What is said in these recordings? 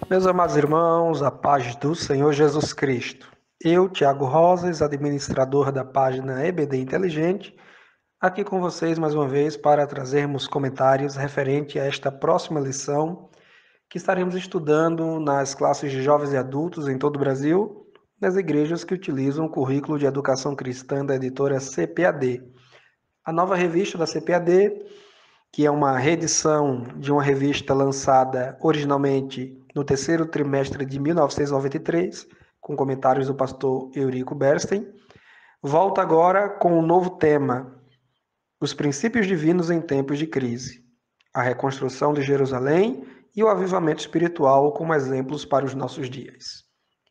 Meus amados irmãos, a paz do Senhor Jesus Cristo. Eu, Tiago Rosas, administrador da página EBD Inteligente, aqui com vocês mais uma vez para trazermos comentários referente a esta próxima lição que estaremos estudando nas classes de jovens e adultos em todo o Brasil, nas igrejas que utilizam o currículo de educação cristã da editora CPAD. A nova revista da CPAD, que é uma reedição de uma revista lançada originalmente no terceiro trimestre de 1993, com comentários do pastor Eurico Bernstein, volta agora com um novo tema: os princípios divinos em tempos de crise, a reconstrução de Jerusalém e o avivamento espiritual como exemplos para os nossos dias.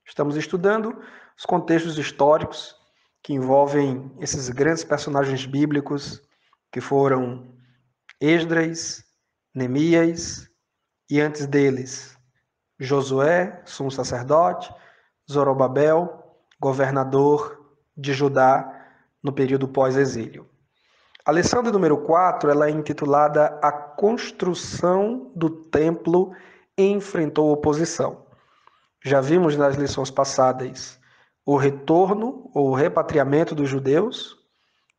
Estamos estudando os contextos históricos que envolvem esses grandes personagens bíblicos que foram Esdras, Neemias e antes deles Josué, sumo sacerdote, Zorobabel, governador de Judá no período pós-exílio. A lição de número 4 ela é intitulada A Construção do Templo enfrentou oposição. Já vimos nas lições passadas o retorno ou repatriamento dos judeus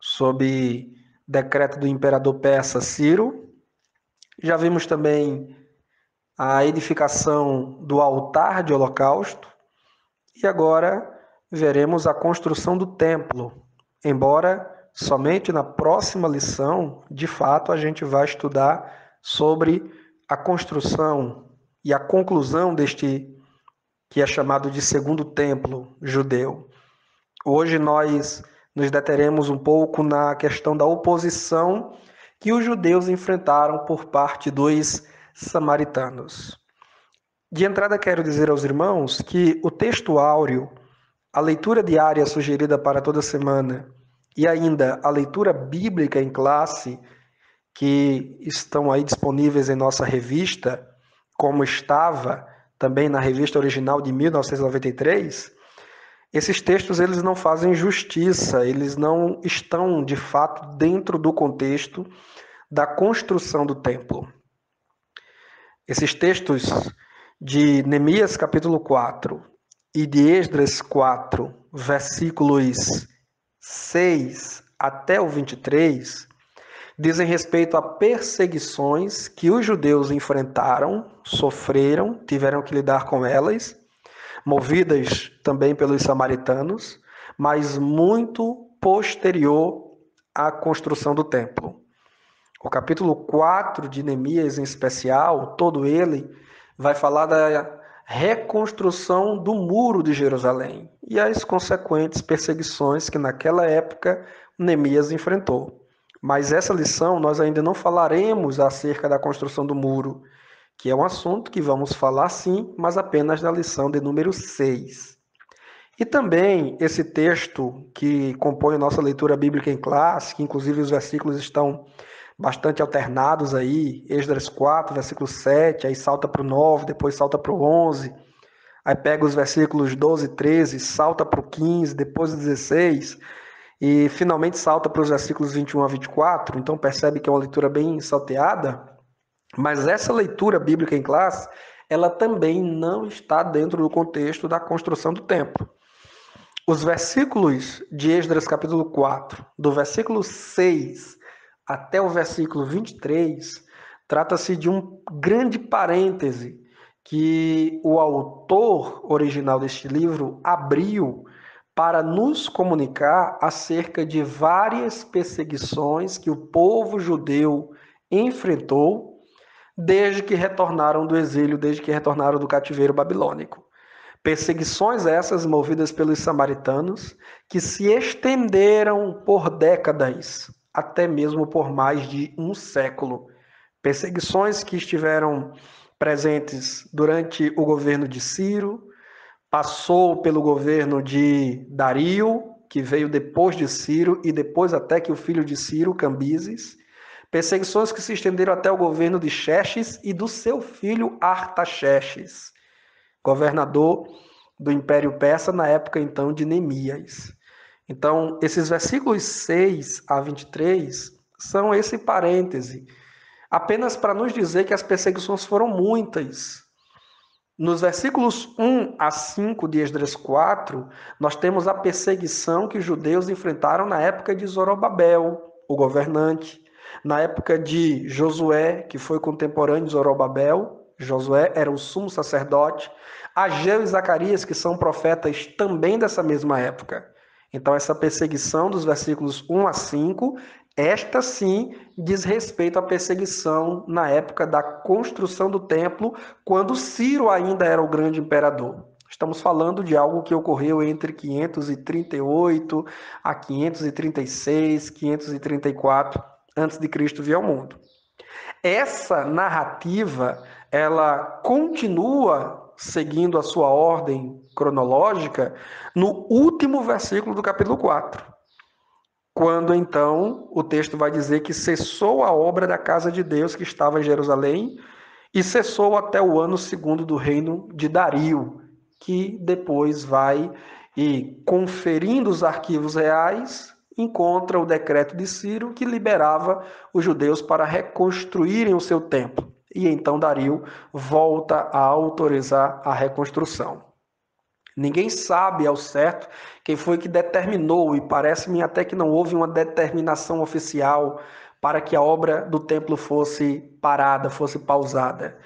sob decreto do imperador persa Ciro. Já vimos também a edificação do altar de holocausto e agora veremos a construção do templo, embora somente na próxima lição, de fato, a gente vai estudar sobre a construção e a conclusão deste que é chamado de segundo templo judeu. Hoje nós nos deteremos um pouco na questão da oposição que os judeus enfrentaram por parte dos samaritanos. De entrada, quero dizer aos irmãos que o texto áureo, a leitura diária sugerida para toda semana e ainda a leitura bíblica em classe, que estão aí disponíveis em nossa revista, como estava também na revista original de 1993, esses textos eles não fazem justiça, eles não estão de fato dentro do contexto da construção do templo. Esses textos de Neemias capítulo 4 e de Esdras 4, versículos 6 até o 23, dizem respeito a perseguições que os judeus enfrentaram, sofreram, tiveram que lidar com elas, movidas também pelos samaritanos, mas muito posterior à construção do templo. O capítulo 4 de Neemias, em especial, todo ele vai falar da reconstrução do muro de Jerusalém e as consequentes perseguições que naquela época Neemias enfrentou. Mas essa lição nós ainda não falaremos acerca da construção do muro, que é um assunto que vamos falar sim, mas apenas na lição de número 6. E também esse texto que compõe a nossa leitura bíblica em classe, que inclusive os versículos estão bastante alternados aí, Esdras 4, versículo 7, aí salta para o 9, depois salta para o 11, aí pega os versículos 12 e 13, salta para o 15, depois o 16, e finalmente salta para os versículos 21 a 24, então percebe que é uma leitura bem salteada, mas essa leitura bíblica em classe, ela também não está dentro do contexto da construção do templo. Os versículos de Esdras capítulo 4, do versículo 6 até o versículo 23, trata-se de um grande parêntese que o autor original deste livro abriu para nos comunicar acerca de várias perseguições que o povo judeu enfrentou desde que retornaram do exílio, desde que retornaram do cativeiro babilônico. Perseguições essas movidas pelos samaritanos que se estenderam por décadas, até mesmo por mais de um século. Perseguições que estiveram presentes durante o governo de Ciro, passou pelo governo de Dario, que veio depois de Ciro, e depois até que o filho de Ciro, Cambises. Perseguições que se estenderam até o governo de Xerxes e do seu filho Artaxerxes, governador do Império Persa na época então de Neemias. Então, esses versículos 6 a 23 são esse parêntese, apenas para nos dizer que as perseguições foram muitas, Nos versículos 1 a 5 de Esdras 4, nós temos a perseguição que os judeus enfrentaram na época de Zorobabel, o governante, na época de Josué, que foi contemporâneo de Zorobabel. Josué era o sumo sacerdote, Ageu e Zacarias, que são profetas também dessa mesma época. Então, essa perseguição dos versículos 1 a 5, esta sim diz respeito à perseguição na época da construção do templo, quando Ciro ainda era o grande imperador. Estamos falando de algo que ocorreu entre 538 a 536, 534 antes de Cristo vir ao mundo. Essa narrativa, ela continua seguindo a sua ordem cronológica no último versículo do capítulo 4, quando então o texto vai dizer que cessou a obra da casa de Deus que estava em Jerusalém e cessou até o ano segundo do reino de Dario, que depois vai e, conferindo os arquivos reais, encontra o decreto de Ciro que liberava os judeus para reconstruírem o seu templo. E então Dario volta a autorizar a reconstrução. Ninguém sabe ao certo quem foi que determinou, e parece-me até que não houve uma determinação oficial para que a obra do templo fosse parada, fosse pausada.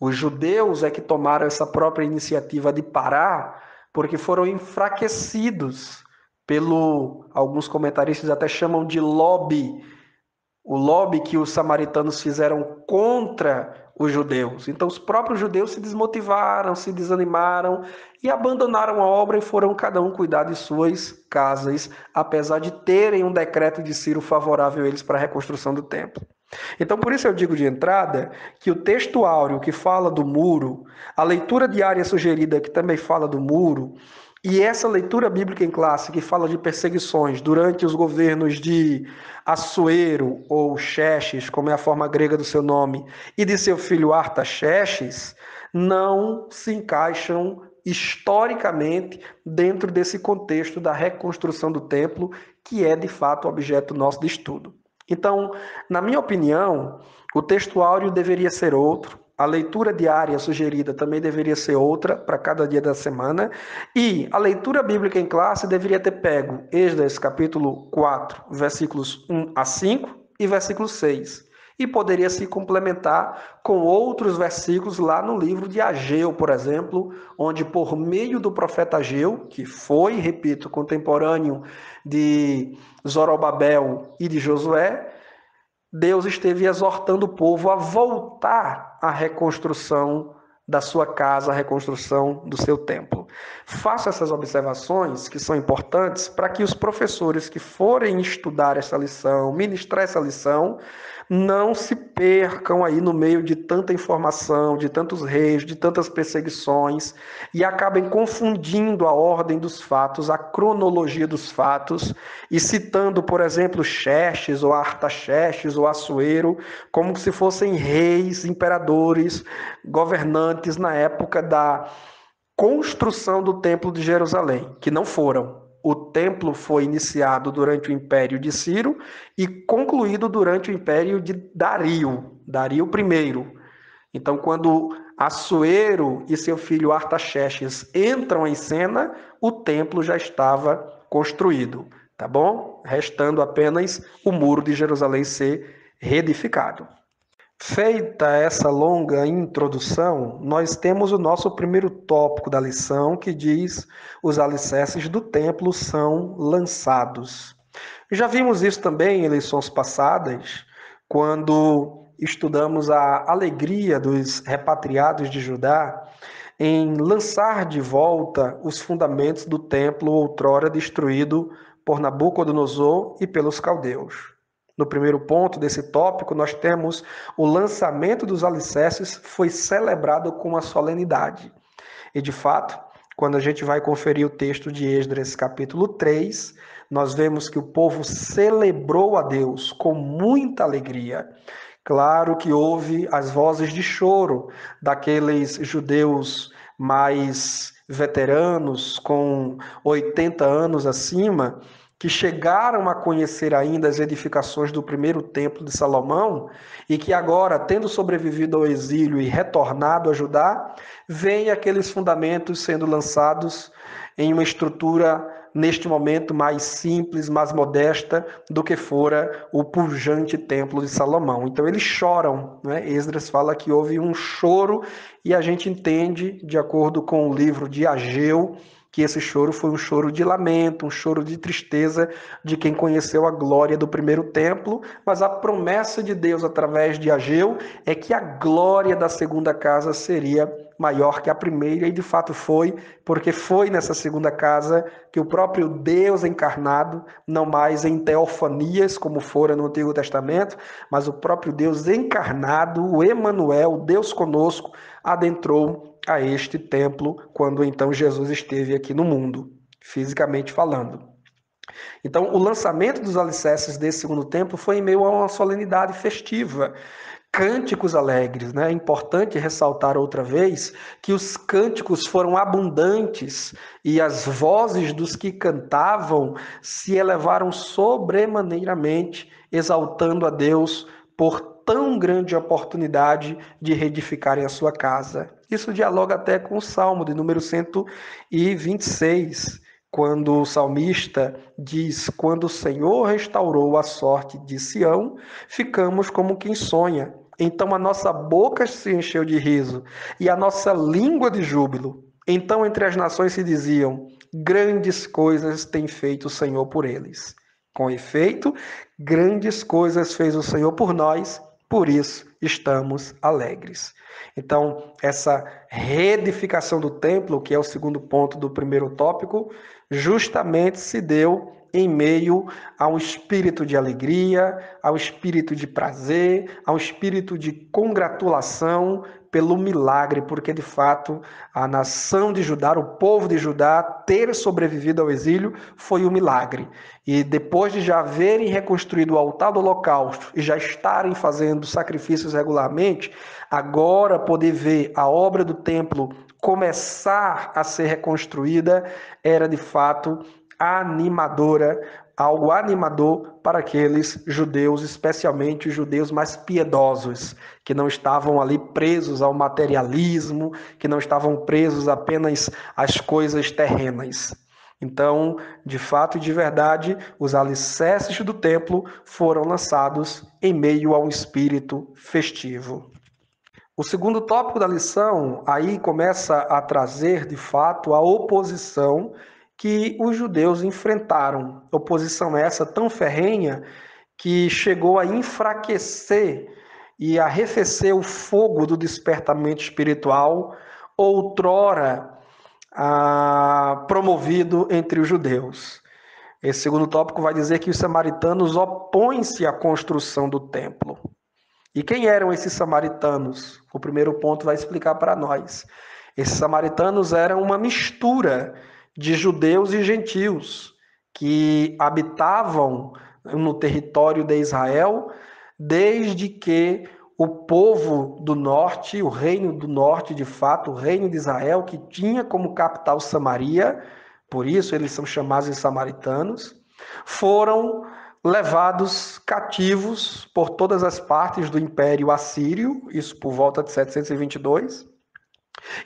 Os judeus é que tomaram essa própria iniciativa de parar, porque foram enfraquecidos alguns comentaristas até chamam de lobby, o lobby que os samaritanos fizeram contra os judeus. Então, os próprios judeus se desmotivaram, se desanimaram e abandonaram a obra e foram cada um cuidar de suas casas, apesar de terem um decreto de Ciro favorável a eles para a reconstrução do templo. Então, por isso eu digo de entrada que o texto áureo que fala do muro, a leitura diária sugerida que também fala do muro, e essa leitura bíblica em classe que fala de perseguições durante os governos de Assuero ou Xerxes, como é a forma grega do seu nome, e de seu filho Artaxerxes, não se encaixam historicamente dentro desse contexto da reconstrução do templo, que é de fato objeto nosso de estudo. Então, na minha opinião, o texto áureo deveria ser outro, a leitura diária sugerida também deveria ser outra para cada dia da semana, e a leitura bíblica em classe deveria ter pego Esdras capítulo 4, versículos 1 a 5 e versículo 6. E poderia se complementar com outros versículos lá no livro de Ageu, por exemplo, onde por meio do profeta Ageu, que foi, repito, contemporâneo de Zorobabel e de Josué, Deus esteve exortando o povo a voltar à reconstrução da sua casa, a reconstrução do seu templo. Faço essas observações que são importantes para que os professores que forem estudar essa lição, ministrar essa lição, não se percam aí no meio de tanta informação, de tantos reis, de tantas perseguições, e acabem confundindo a ordem dos fatos, a cronologia dos fatos, e citando, por exemplo, Xerxes, ou Artaxerxes, ou Assuero, como se fossem reis, imperadores, governantes na época da construção do Templo de Jerusalém, que não foram. O templo foi iniciado durante o Império de Ciro e concluído durante o Império de Dario I. Então, quando Assuero e seu filho Artaxerxes entram em cena, o templo já estava construído, tá bom? Restando apenas o muro de Jerusalém ser reedificado. Feita essa longa introdução, nós temos o nosso primeiro tópico da lição, que diz: os alicerces do templo são lançados. Já vimos isso também em lições passadas, quando estudamos a alegria dos repatriados de Judá em lançar de volta os fundamentos do templo outrora destruído por Nabucodonosor e pelos caldeus. No primeiro ponto desse tópico, nós temos o lançamento dos alicerces foi celebrado com uma solenidade. E, de fato, quando a gente vai conferir o texto de Esdras, capítulo 3, nós vemos que o povo celebrou a Deus com muita alegria. Claro que houve as vozes de choro daqueles judeus mais veteranos, com 80 anos acima, que chegaram a conhecer ainda as edificações do primeiro templo de Salomão e que agora, tendo sobrevivido ao exílio e retornado a Judá, veem aqueles fundamentos sendo lançados em uma estrutura, neste momento, mais simples, mais modesta do que fora o pujante templo de Salomão. Então eles choram, né? Esdras fala que houve um choro e a gente entende, de acordo com o livro de Ageu, que esse choro foi um choro de lamento, um choro de tristeza de quem conheceu a glória do primeiro templo, mas a promessa de Deus através de Ageu é que a glória da segunda casa seria maior que a primeira, e de fato foi, porque foi nessa segunda casa que o próprio Deus encarnado, não mais em teofanias como fora no Antigo Testamento, mas o próprio Deus encarnado, o Emanuel, o Deus conosco, adentrou a este templo quando então Jesus esteve aqui no mundo, fisicamente falando. Então, o lançamento dos alicerces desse segundo templo foi em meio a uma solenidade festiva, cânticos alegres, né? É importante ressaltar outra vez que os cânticos foram abundantes e as vozes dos que cantavam se elevaram sobremaneiramente, exaltando a Deus por tão grande oportunidade de reedificarem a sua casa. Isso dialoga até com o Salmo de número 126, quando o salmista diz: quando o Senhor restaurou a sorte de Sião, ficamos como quem sonha. Então a nossa boca se encheu de riso e a nossa língua de júbilo. Então entre as nações se diziam: grandes coisas tem feito o Senhor por eles. Com efeito, grandes coisas fez o Senhor por nós, por isso estamos alegres. Então, essa reedificação do templo, que é o segundo ponto do primeiro tópico, justamente se deu em meio a um espírito de alegria, ao espírito de prazer, ao espírito de congratulação pelo milagre, porque de fato a nação de Judá, o povo de Judá, ter sobrevivido ao exílio foi um milagre. E depois de já haverem reconstruído o altar do holocausto e já estarem fazendo sacrifícios regularmente, agora poder ver a obra do templo começar a ser reconstruída era de fato animadora, algo animador para aqueles judeus, especialmente os judeus mais piedosos, que não estavam ali presos ao materialismo, que não estavam presos apenas às coisas terrenas. Então, de fato e de verdade, os alicerces do templo foram lançados em meio a um espírito festivo. O segundo tópico da lição aí começa a trazer, de fato, a oposição que os judeus enfrentaram. Oposição essa tão ferrenha que chegou a enfraquecer e arrefecer o fogo do despertamento espiritual, outrora promovido entre os judeus. Esse segundo tópico vai dizer que os samaritanos opõem-se à construção do templo. E quem eram esses samaritanos? O primeiro ponto vai explicar para nós. Esses samaritanos eram uma mistura de judeus e gentios que habitavam no território de Israel desde que o povo do norte, o reino do norte, de fato, o reino de Israel, que tinha como capital Samaria, por isso eles são chamados de samaritanos, foram levados cativos por todas as partes do Império Assírio, isso por volta de 722,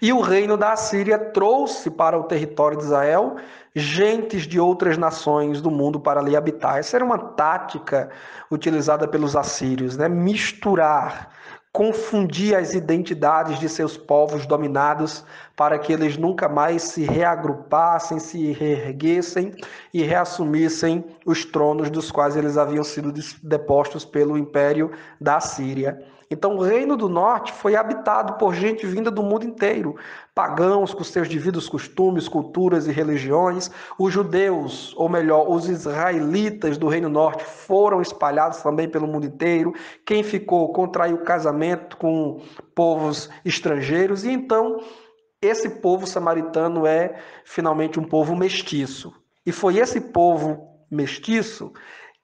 e o reino da Assíria trouxe para o território de Israel gentes de outras nações do mundo para ali habitar. Essa era uma tática utilizada pelos assírios, né? Misturar, confundir as identidades de seus povos dominados para que eles nunca mais se reagrupassem, se reerguessem e reassumissem os tronos dos quais eles haviam sido depostos pelo Império da Assíria. Então, o Reino do Norte foi habitado por gente vinda do mundo inteiro, pagãos com seus devidos costumes, culturas e religiões. Os judeus, ou melhor, os israelitas do Reino Norte foram espalhados também pelo mundo inteiro. Quem ficou contraiu casamento com povos estrangeiros, e então esse povo samaritano é finalmente um povo mestiço. E foi esse povo mestiço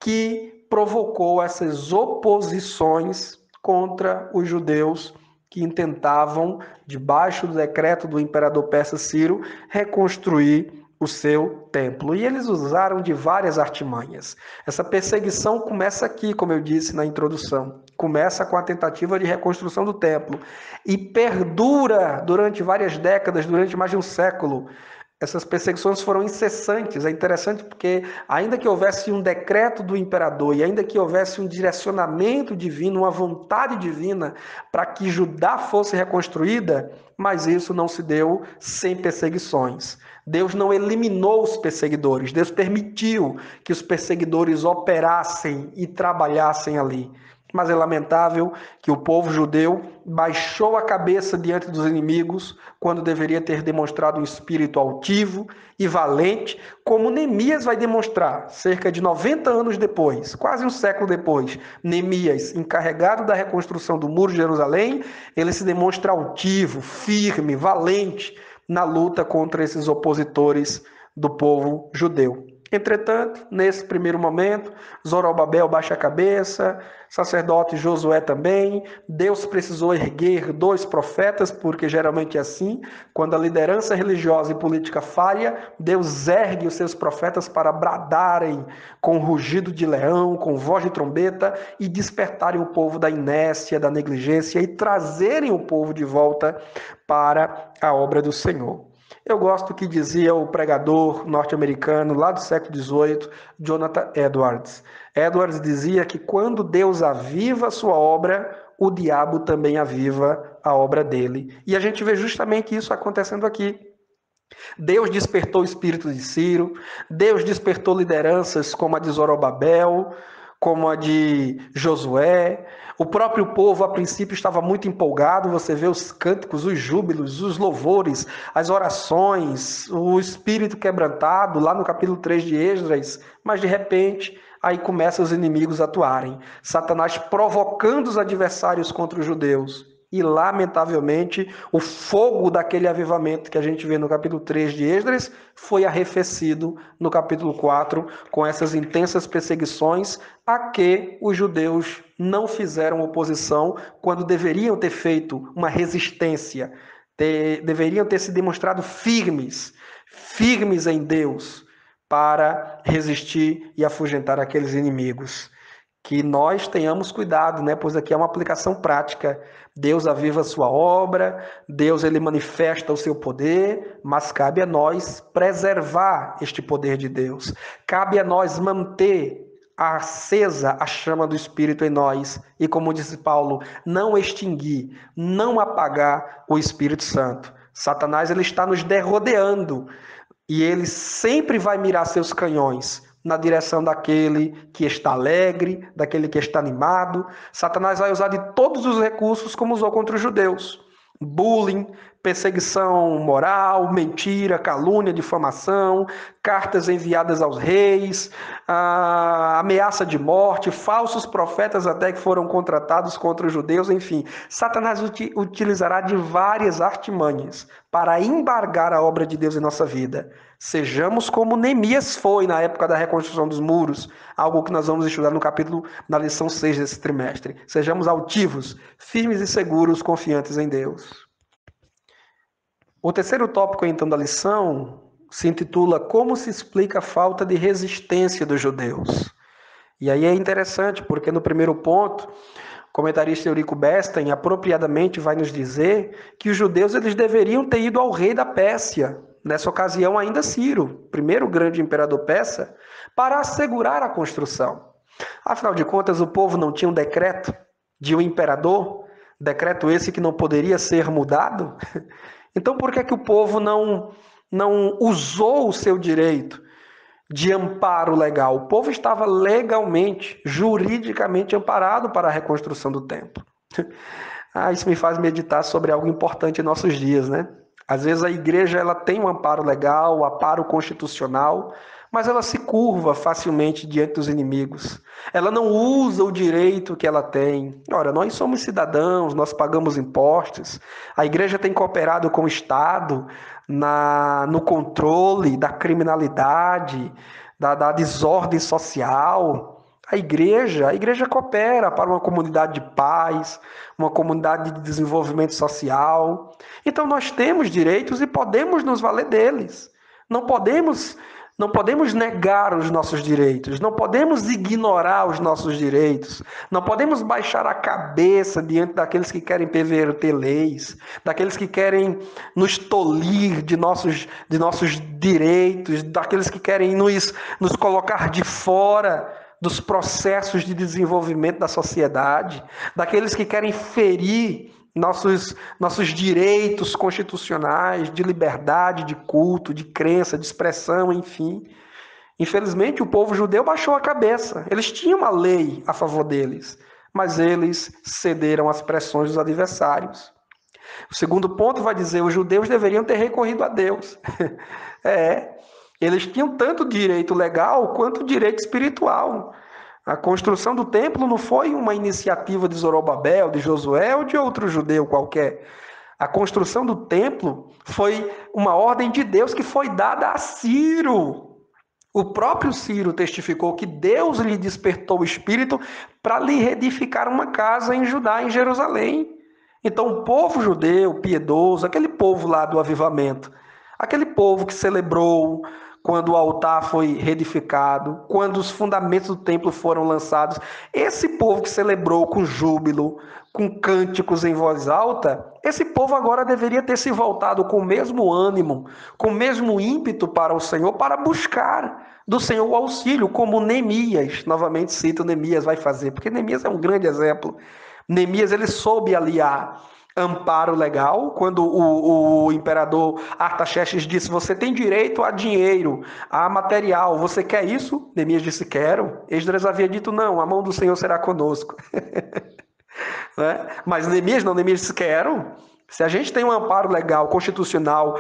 que provocou essas oposições contra os judeus que intentavam, debaixo do decreto do imperador persa Ciro, reconstruir o seu templo. E eles usaram de várias artimanhas. Essa perseguição começa aqui, como eu disse na introdução. Começa com a tentativa de reconstrução do templo e perdura durante várias décadas, durante mais de um século. Essas perseguições foram incessantes. É interessante porque, ainda que houvesse um decreto do imperador e ainda que houvesse um direcionamento divino, uma vontade divina para que Judá fosse reconstruída, mas isso não se deu sem perseguições. Deus não eliminou os perseguidores, Deus permitiu que os perseguidores operassem e trabalhassem ali. Mas é lamentável que o povo judeu baixou a cabeça diante dos inimigos quando deveria ter demonstrado um espírito altivo e valente, como Neemias vai demonstrar cerca de 90 anos depois, quase um século depois. Neemias, encarregado da reconstrução do muro de Jerusalém, ele se demonstra altivo, firme, valente na luta contra esses opositores do povo judeu. Entretanto, nesse primeiro momento, Zorobabel baixa a cabeça, sacerdote Josué também. Deus precisou erguer 2 profetas, porque geralmente é assim, quando a liderança religiosa e política falha, Deus ergue os seus profetas para bradarem com rugido de leão, com voz de trombeta e despertarem o povo da inércia, da negligência e trazerem o povo de volta para a obra do Senhor. Eu gosto que dizia o pregador norte-americano lá do século XVIII, Jonathan Edwards. Edwards dizia que quando Deus aviva a sua obra, o diabo também aviva a obra dele. E a gente vê justamente isso acontecendo aqui. Deus despertou o espírito de Ciro, Deus despertou lideranças como a de Zorobabel, como a de Josué. O próprio povo, a princípio, estava muito empolgado. Você vê os cânticos, os júbilos, os louvores, as orações, o espírito quebrantado, lá no capítulo 3 de Esdras. Mas, de repente, aí começam os inimigos a atuarem. Satanás provocando os adversários contra os judeus. E, lamentavelmente, o fogo daquele avivamento que a gente vê no capítulo 3 de Esdras foi arrefecido no capítulo 4, com essas intensas perseguições a que os judeus não fizeram oposição quando deveriam ter feito uma resistência, deveriam ter se demonstrado firmes em Deus para resistir e afugentar aqueles inimigos. Que nós tenhamos cuidado, né? Pois aqui é uma aplicação prática. Deus aviva a sua obra, Deus ele manifesta o seu poder, mas cabe a nós preservar este poder de Deus. Cabe a nós manter acesa a chama do Espírito em nós e, como disse Paulo, não extinguir, não apagar o Espírito Santo. Satanás ele está nos derrodeando e ele sempre vai mirar seus canhões na direção daquele que está alegre, daquele que está animado. Satanás vai usar de todos os recursos como usou contra os judeus. Bullying, perseguição moral, mentira, calúnia, difamação, cartas enviadas aos reis, ameaça de morte, falsos profetas até que foram contratados contra os judeus, enfim. Satanás utilizará de várias artimanhas para embargar a obra de Deus em nossa vida. Sejamos como Neemias foi na época da reconstrução dos muros, algo que nós vamos estudar no capítulo, na lição 6 desse trimestre. Sejamos altivos, firmes e seguros, confiantes em Deus. O terceiro tópico, então, da lição se intitula Como se explica a falta de resistência dos judeus? E aí é interessante, porque no primeiro ponto, o comentarista Eurico Besta, apropriadamente, vai nos dizer que os judeus eles deveriam ter ido ao rei da Pérsia, nessa ocasião ainda Ciro, primeiro grande imperador persa, para assegurar a construção. Afinal de contas, o povo não tinha um decreto de um imperador, decreto esse que não poderia ser mudado? Então, por que o povo não usou o seu direito de amparo legal? O povo estava legalmente, juridicamente amparado para a reconstrução do templo. Isso me faz meditar sobre algo importante em nossos dias, né? Às vezes a igreja ela tem um amparo legal, um amparo constitucional, mas ela se curva facilmente diante dos inimigos. Ela não usa o direito que ela tem. Ora, nós somos cidadãos, nós pagamos impostos. A igreja tem cooperado com o Estado no controle da criminalidade, da desordem social. A igreja coopera para uma comunidade de paz, uma comunidade de desenvolvimento social. Então nós temos direitos e podemos nos valer deles. Não podemos negar os nossos direitos, não podemos ignorar os nossos direitos, não podemos baixar a cabeça diante daqueles que querem perverter leis, daqueles que querem nos tolir de nossos direitos, daqueles que querem nos colocar de fora dos processos de desenvolvimento da sociedade, daqueles que querem ferir nossos direitos constitucionais de liberdade, de culto, de crença, de expressão, enfim. Infelizmente, o povo judeu baixou a cabeça. Eles tinham uma lei a favor deles, mas eles cederam às pressões dos adversários. O segundo ponto vai dizer: os judeus deveriam ter recorrido a Deus. Eles tinham tanto direito legal quanto direito espiritual. A construção do templo não foi uma iniciativa de Zorobabel, de Josué ou de outro judeu qualquer. A construção do templo foi uma ordem de Deus que foi dada a Ciro. O próprio Ciro testificou que Deus lhe despertou o espírito para lhe reedificar uma casa em Judá, em Jerusalém. Então, o povo judeu, piedoso, aquele povo lá do avivamento, aquele povo que celebrou quando o altar foi reedificado, quando os fundamentos do templo foram lançados, esse povo que celebrou com júbilo, com cânticos em voz alta, esse povo agora deveria ter se voltado com o mesmo ânimo, com o mesmo ímpeto para o Senhor, para buscar do Senhor o auxílio, como Neemias, novamente cito Neemias, vai fazer, porque Neemias é um grande exemplo. Neemias, ele soube aliar amparo legal, quando o imperador Artaxerxes disse: você tem direito a dinheiro, a material, você quer isso? Neemias disse: quero. Esdras havia dito: não, a mão do Senhor será conosco. Né? Mas Neemias disse: quero. Se a gente tem um amparo legal, constitucional,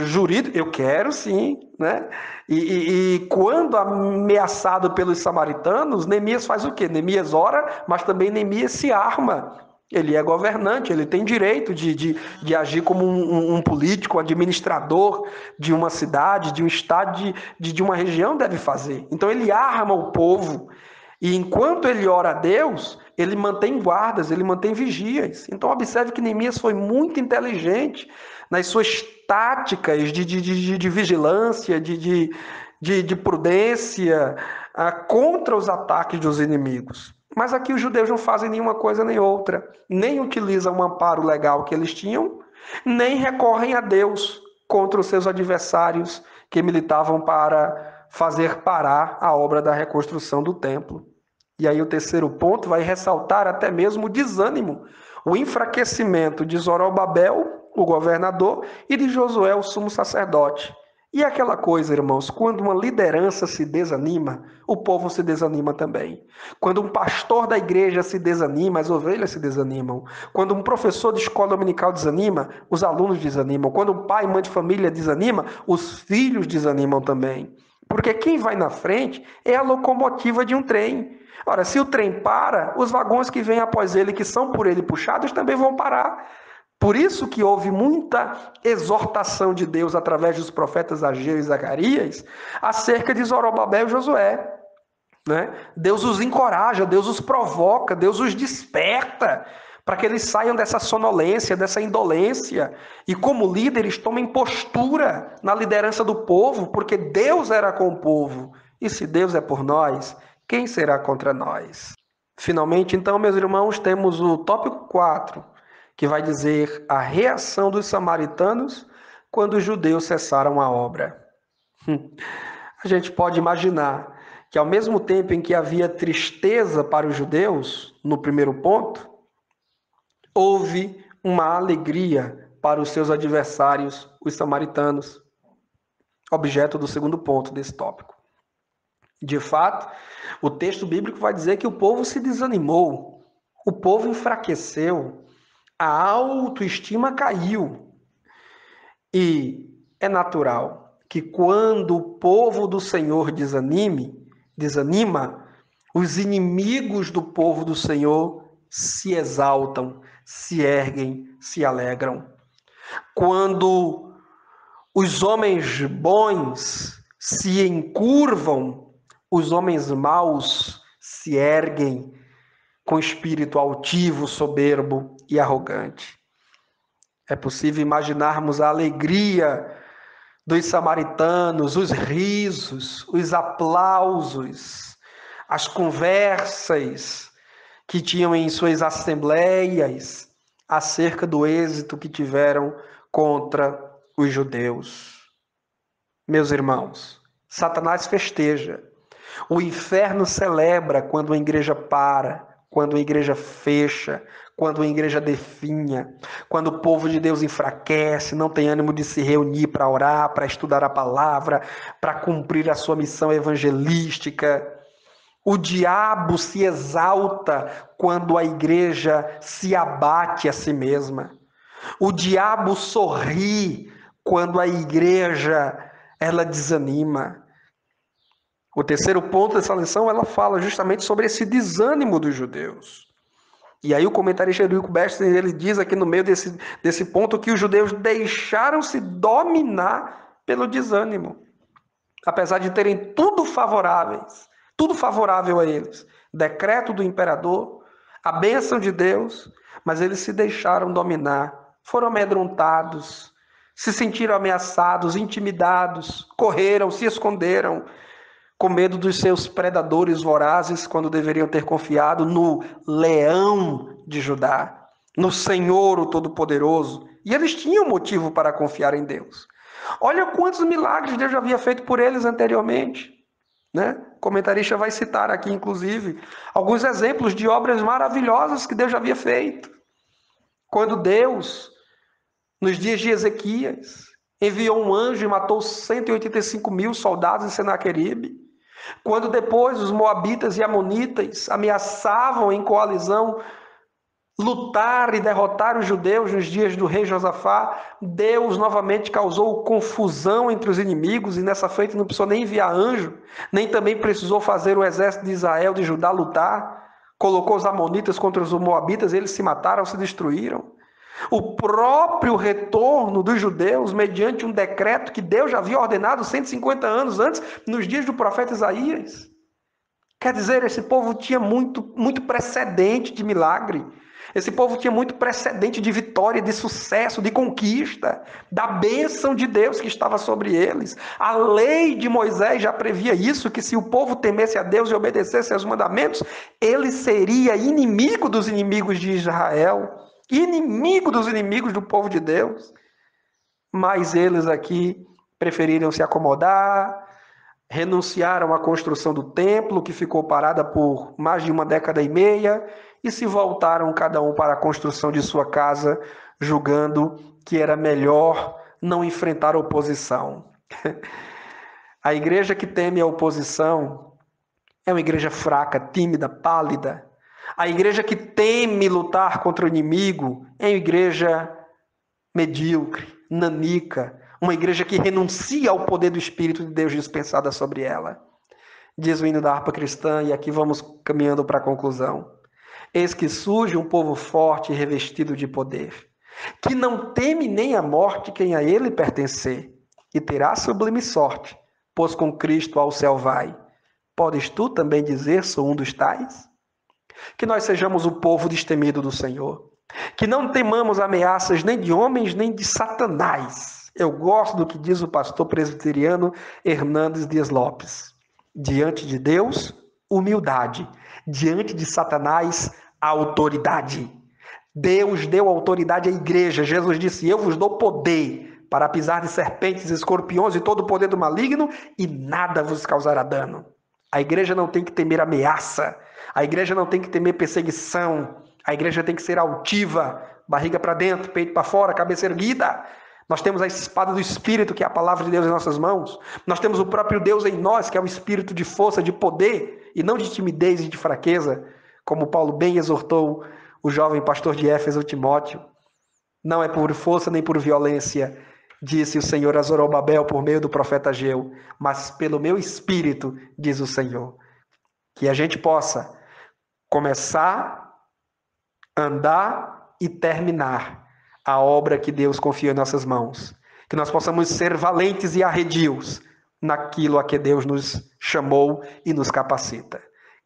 jurídico, eu quero sim. Né? E quando ameaçado pelos samaritanos, Neemias faz o quê? Neemias ora, mas também Neemias se arma. Ele é governante, ele tem direito de agir como um político, um administrador de uma cidade, de um estado, de uma região deve fazer. Então ele arma o povo. E enquanto ele ora a Deus, ele mantém guardas, ele mantém vigias. Então observe que Neemias foi muito inteligente nas suas táticas de vigilância, de prudência contra os ataques dos inimigos. Mas aqui os judeus não fazem nenhuma coisa nem outra. Nem utilizam o amparo legal que eles tinham, nem recorrem a Deus contra os seus adversários que militavam para fazer parar a obra da reconstrução do templo. E aí o terceiro ponto vai ressaltar até mesmo o desânimo, o enfraquecimento de Zorobabel, o governador, e de Josué, o sumo sacerdote. E aquela coisa, irmãos, quando uma liderança se desanima, o povo se desanima também. Quando um pastor da igreja se desanima, as ovelhas se desanimam. Quando um professor de escola dominical desanima, os alunos desanimam. Quando um pai e mãe de família desanima, os filhos desanimam também. Porque quem vai na frente é a locomotiva de um trem. Ora, se o trem para, os vagões que vêm após ele, que são por ele puxados, também vão parar. Por isso que houve muita exortação de Deus através dos profetas Ageu e Zacarias acerca de Zorobabel e Josué. Né? Deus os encoraja, Deus os provoca, Deus os desperta para que eles saiam dessa sonolência, dessa indolência e como líderes tomem postura na liderança do povo, porque Deus era com o povo. E se Deus é por nós, quem será contra nós? Finalmente, então, meus irmãos, temos o tópico 4, que vai dizer a reação dos samaritanos quando os judeus cessaram a obra. A gente pode imaginar que ao mesmo tempo em que havia tristeza para os judeus, no primeiro ponto, houve uma alegria para os seus adversários, os samaritanos, objeto do segundo ponto desse tópico. De fato, o texto bíblico vai dizer que o povo se desanimou, o povo enfraqueceu, a autoestima caiu. E é natural que quando o povo do Senhor desanima, os inimigos do povo do Senhor se exaltam, se erguem, se alegram. Quando os homens bons se encurvam, os homens maus se erguem com espírito altivo, soberbo e arrogante. É possível imaginarmos a alegria dos samaritanos, os risos, os aplausos, as conversas que tinham em suas assembleias acerca do êxito que tiveram contra os judeus. Meus irmãos, Satanás festeja. O inferno celebra quando a igreja para, quando a igreja fecha, quando a igreja definha, quando o povo de Deus enfraquece, não tem ânimo de se reunir para orar, para estudar a palavra, para cumprir a sua missão evangelística. O diabo se exalta quando a igreja se abate a si mesma. O diabo sorri quando a igreja ela desanima. O terceiro ponto dessa lição, ela fala justamente sobre esse desânimo dos judeus. E aí o comentarista Eurico Bester, ele diz aqui no meio desse ponto que os judeus deixaram-se dominar pelo desânimo. Apesar de terem tudo favorável a eles. Decreto do imperador, a bênção de Deus, mas eles se deixaram dominar, foram amedrontados, se sentiram ameaçados, intimidados, correram, se esconderam, com medo dos seus predadores vorazes, quando deveriam ter confiado no leão de Judá, no Senhor o Todo-Poderoso. E eles tinham motivo para confiar em Deus. Olha quantos milagres Deus já havia feito por eles anteriormente. Né? O comentarista vai citar aqui, inclusive, alguns exemplos de obras maravilhosas que Deus já havia feito. Quando Deus, nos dias de Ezequias, enviou um anjo e matou 185 mil soldados em Senaqueribe. Quando depois os moabitas e amonitas ameaçavam em coalizão lutar e derrotar os judeus nos dias do rei Josafá, Deus novamente causou confusão entre os inimigos e nessa feita não precisou nem enviar anjo, nem também precisou fazer o exército de Israel, de Judá lutar, colocou os amonitas contra os moabitas, eles se mataram, se destruíram. O próprio retorno dos judeus, mediante um decreto que Deus já havia ordenado 150 anos antes, nos dias do profeta Isaías. Quer dizer, esse povo tinha muito precedente de milagre. Esse povo tinha muito precedente de vitória, de sucesso, de conquista, da bênção de Deus que estava sobre eles. A lei de Moisés já previa isso, que se o povo temesse a Deus e obedecesse aos mandamentos, ele seria inimigo dos inimigos de Israel, inimigo dos inimigos do povo de Deus. Mas eles aqui preferiram se acomodar, renunciaram à construção do templo, que ficou parada por mais de uma década e meia, e se voltaram cada um para a construção de sua casa, julgando que era melhor não enfrentar a oposição. A igreja que teme a oposição é uma igreja fraca, tímida, pálida. A igreja que teme lutar contra o inimigo é uma igreja medíocre, nanica, uma igreja que renuncia ao poder do Espírito de Deus dispensada sobre ela. Diz o hino da harpa cristã, e aqui vamos caminhando para a conclusão. Eis que surge um povo forte e revestido de poder, que não teme nem a morte quem a ele pertencer, e terá sublime sorte, pois com Cristo ao céu vai. Podes tu também dizer, sou um dos tais? Que nós sejamos o povo destemido do Senhor, que não temamos ameaças nem de homens, nem de Satanás. Eu gosto do que diz o pastor presbiteriano Hernandes Dias Lopes. Diante de Deus, humildade. Diante de Satanás, autoridade. Deus deu autoridade à igreja. Jesus disse, eu vos dou poder para pisar de serpentes, escorpiões e todo o poder do maligno, e nada vos causará dano. A igreja não tem que temer ameaça. A igreja não tem que temer perseguição. A igreja tem que ser altiva, barriga para dentro, peito para fora, cabeça erguida. Nós temos a espada do Espírito, que é a palavra de Deus em nossas mãos. Nós temos o próprio Deus em nós, que é o Espírito de força, de poder, e não de timidez e de fraqueza, como Paulo bem exortou o jovem pastor de Éfeso, Timóteo. Não é por força nem por violência, disse o Senhor a Zorobabel por meio do profeta Ageu, mas pelo meu Espírito, diz o Senhor. Que a gente possa começar, andar e terminar a obra que Deus confiou em nossas mãos. Que nós possamos ser valentes e arredios naquilo a que Deus nos chamou e nos capacita.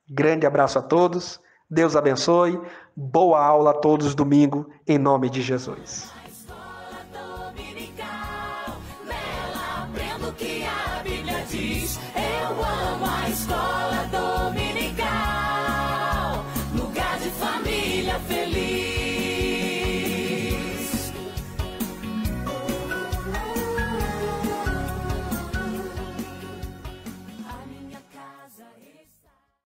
Grande abraço a todos, Deus abençoe, boa aula a todos domingo, em nome de Jesus. que a Bíblia diz. Eu amo a história.